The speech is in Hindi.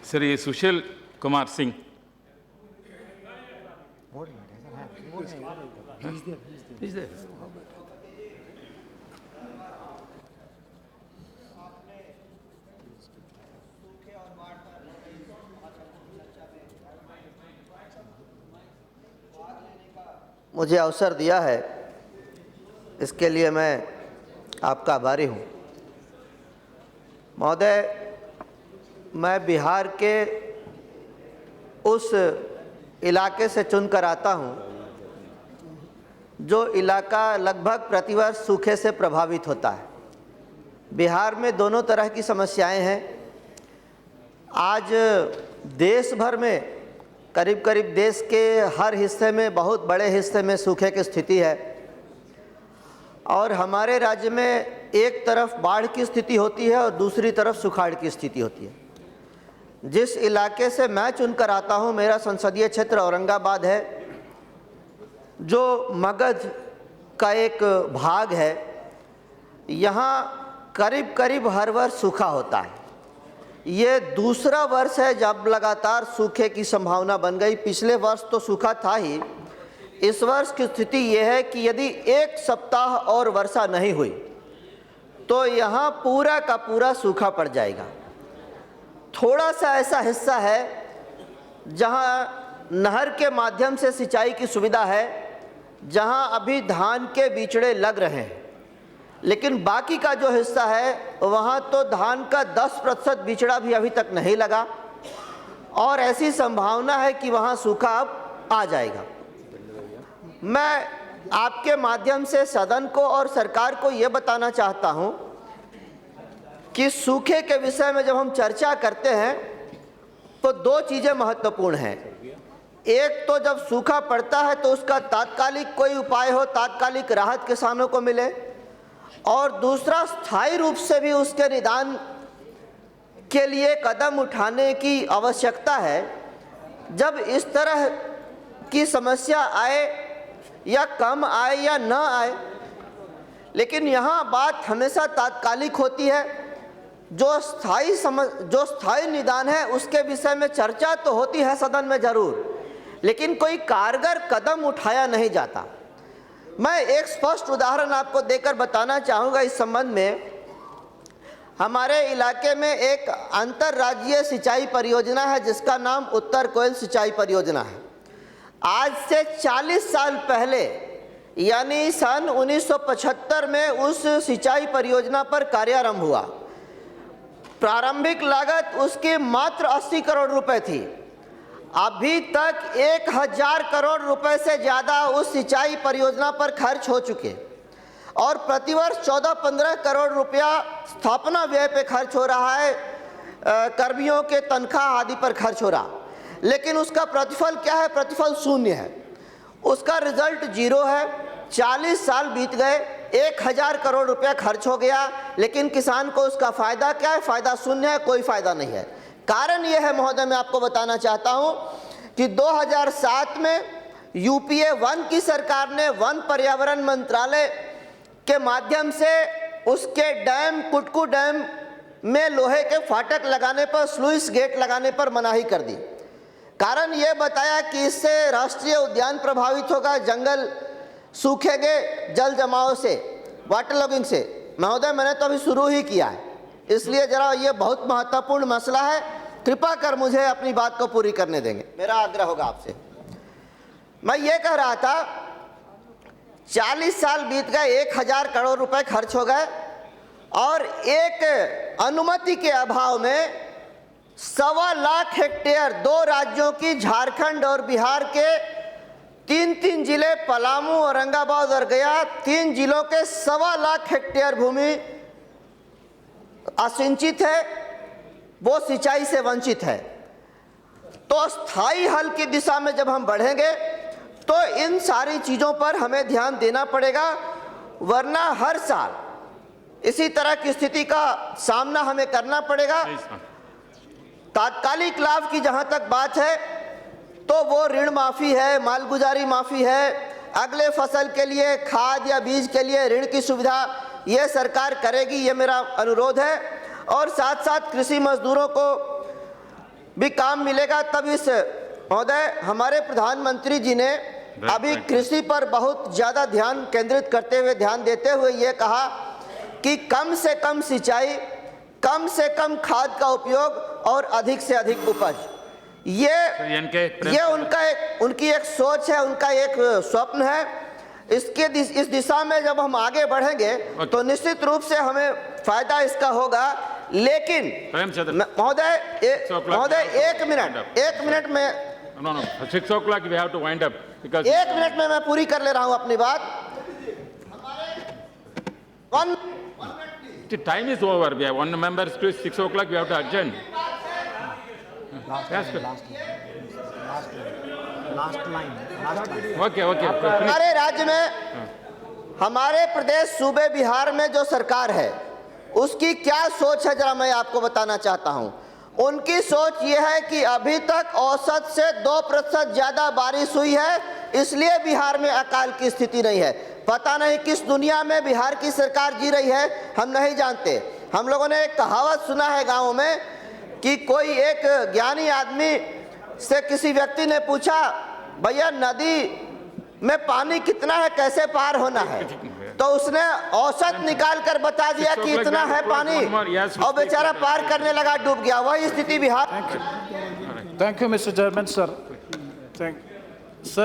श्री सुशील कुमार सिंह। मुझे अवसर दिया है, इसके लिए मैं आपका आभारी हूँ। महोदय, मैं बिहार के उस इलाके से चुनकर आता हूँ जो इलाका लगभग प्रतिवर्ष सूखे से प्रभावित होता है। बिहार में दोनों तरह की समस्याएं हैं। आज देश भर में करीब करीब देश के हर हिस्से में, बहुत बड़े हिस्से में सूखे की स्थिति है और हमारे राज्य में एक तरफ बाढ़ की स्थिति होती है और दूसरी तरफ सुखाड़ की स्थिति होती है। जिस इलाके से मैं चुनकर आता हूँ, मेरा संसदीय क्षेत्र औरंगाबाद है, जो मगध का एक भाग है। यहाँ करीब करीब हर वर्ष सूखा होता है। ये दूसरा वर्ष है जब लगातार सूखे की संभावना बन गई। पिछले वर्ष तो सूखा था ही। इस वर्ष की स्थिति ये है कि यदि एक सप्ताह और वर्षा नहीं हुई तो यहाँ पूरा का पूरा सूखा पड़ जाएगा। थोड़ा सा ऐसा हिस्सा है जहाँ नहर के माध्यम से सिंचाई की सुविधा है, जहाँ अभी धान के बीचड़े लग रहे हैं, लेकिन बाकी का जो हिस्सा है वहाँ तो धान का 10% बिचड़ा भी अभी तक नहीं लगा और ऐसी संभावना है कि वहाँ सूखा अब आ जाएगा। मैं आपके माध्यम से सदन को और सरकार को ये बताना चाहता हूँ कि सूखे के विषय में जब हम चर्चा करते हैं तो दो चीज़ें महत्वपूर्ण हैं। एक तो जब सूखा पड़ता है तो उसका तात्कालिक कोई उपाय हो, तात्कालिक राहत किसानों को मिले, और दूसरा स्थायी रूप से भी उसके निदान के लिए कदम उठाने की आवश्यकता है। जब इस तरह की समस्या आए या कम आए या न आए, लेकिन यहाँ बात हमेशा तात्कालिक होती है। जो स्थायी निदान है उसके विषय में चर्चा तो होती है सदन में ज़रूर, लेकिन कोई कारगर कदम उठाया नहीं जाता। मैं एक स्पष्ट उदाहरण आपको देकर बताना चाहूँगा इस संबंध में। हमारे इलाके में एक अंतर्राज्यीय सिंचाई परियोजना है जिसका नाम उत्तर कोयल सिंचाई परियोजना है। आज से 40 साल पहले यानी सन 1975 में उस सिंचाई परियोजना पर कार्यारंभ हुआ। प्रारंभिक लागत उसकी मात्र 80 करोड़ रुपए थी। अभी तक 1000 करोड़ रुपए से ज़्यादा उस सिंचाई परियोजना पर खर्च हो चुके और प्रतिवर्ष 14-15 करोड़ रुपया स्थापना व्यय पे खर्च हो रहा है, कर्मियों के तनख्वाह आदि पर खर्च हो रहा, लेकिन उसका प्रतिफल क्या है? प्रतिफल शून्य है। उसका रिजल्ट जीरो है। 40 साल बीत गए, 1000 करोड़ रुपया खर्च हो गया, लेकिन किसान को उसका फ़ायदा क्या है? फ़ायदा शून्य है, कोई फ़ायदा नहीं है। कारण यह है महोदय, मैं आपको बताना चाहता हूं कि 2007 में यूपीए 1 की सरकार ने वन पर्यावरण मंत्रालय के माध्यम से उसके डैम, कुटकू डैम में लोहे के फाटक लगाने पर, स्लुइस गेट लगाने पर मनाही कर दी। कारण यह बताया कि इससे राष्ट्रीय उद्यान प्रभावित होगा, जंगल सूखेंगे जल जमाव से, वाटर लॉगिंग से। महोदय, मैंने तो अभी शुरू ही किया है, इसलिए जरा ये बहुत महत्वपूर्ण मसला है। कृपा कर मुझे अपनी बात को पूरी करने देंगे, मेरा आग्रह होगा आपसे। मैं ये कह रहा था 40 साल बीत गए, 1000 करोड़ रुपए खर्च हो गए और एक अनुमति के अभाव में 1.25 लाख हेक्टेयर, दो राज्यों की, झारखंड और बिहार के 3 जिले, पलामू, औरंगाबाद और गया, 3 जिलों के 1.25 लाख हेक्टेयर भूमि असिंचित है, वो सिंचाई से वंचित है। तो स्थायी हल की दिशा में जब हम बढ़ेंगे तो इन सारी चीज़ों पर हमें ध्यान देना पड़ेगा, वरना हर साल इसी तरह की स्थिति का सामना हमें करना पड़ेगा। तात्कालिक लाभ की जहाँ तक बात है तो वो ऋण माफ़ी है, मालगुजारी माफ़ी है, अगले फसल के लिए खाद या बीज के लिए ऋण की सुविधा ये सरकार करेगी, ये मेरा अनुरोध है। और साथ साथ कृषि मजदूरों को भी काम मिलेगा तब इस महोदय हमारे प्रधानमंत्री जी ने अभी कृषि पर बहुत ज़्यादा ध्यान केंद्रित करते हुए ध्यान देते हुए ये कहा कि कम से कम सिंचाई, कम से कम खाद का उपयोग और अधिक से अधिक उपज। ये उनकी एक सोच है, उनका एक स्वप्न है। इस दिशा में जब हम आगे बढ़ेंगे तो निश्चित रूप से हमें फायदा इसका होगा। लेकिन महोदय एक मिनट में No, 6 o'clock we have to wind up because. एक मिनट में मैं पूरी कर ले रहा हूं अपनी बात। The time is over. We have one member to 6 o'clock. We have to adjourn. Yes, sir. Last line. Okay. Finish. हमारे राज्य में, हमारे प्रदेश सूबे बिहार में जो सरकार है उसकी क्या सोच है जरा मैं आपको बताना चाहता हूं। उनकी सोच ये है कि अभी तक औसत से 2% ज्यादा बारिश हुई है, इसलिए बिहार में अकाल की स्थिति नहीं है। पता नहीं किस दुनिया में बिहार की सरकार जी रही है, हम नहीं जानते। हम लोगों ने एक कहावत सुना है गाँव में कि कोई एक ज्ञानी आदमी से किसी व्यक्ति ने पूछा, भैया नदी में पानी कितना है, कैसे पार होना है? तो उसने औसत निकाल कर बता दिया कि इतना है पानी, और बेचारा पार करने लगा, डूब गया। वही स्थिति Bihar. Thank you, Mr. Chairman, sir. Thank, sir.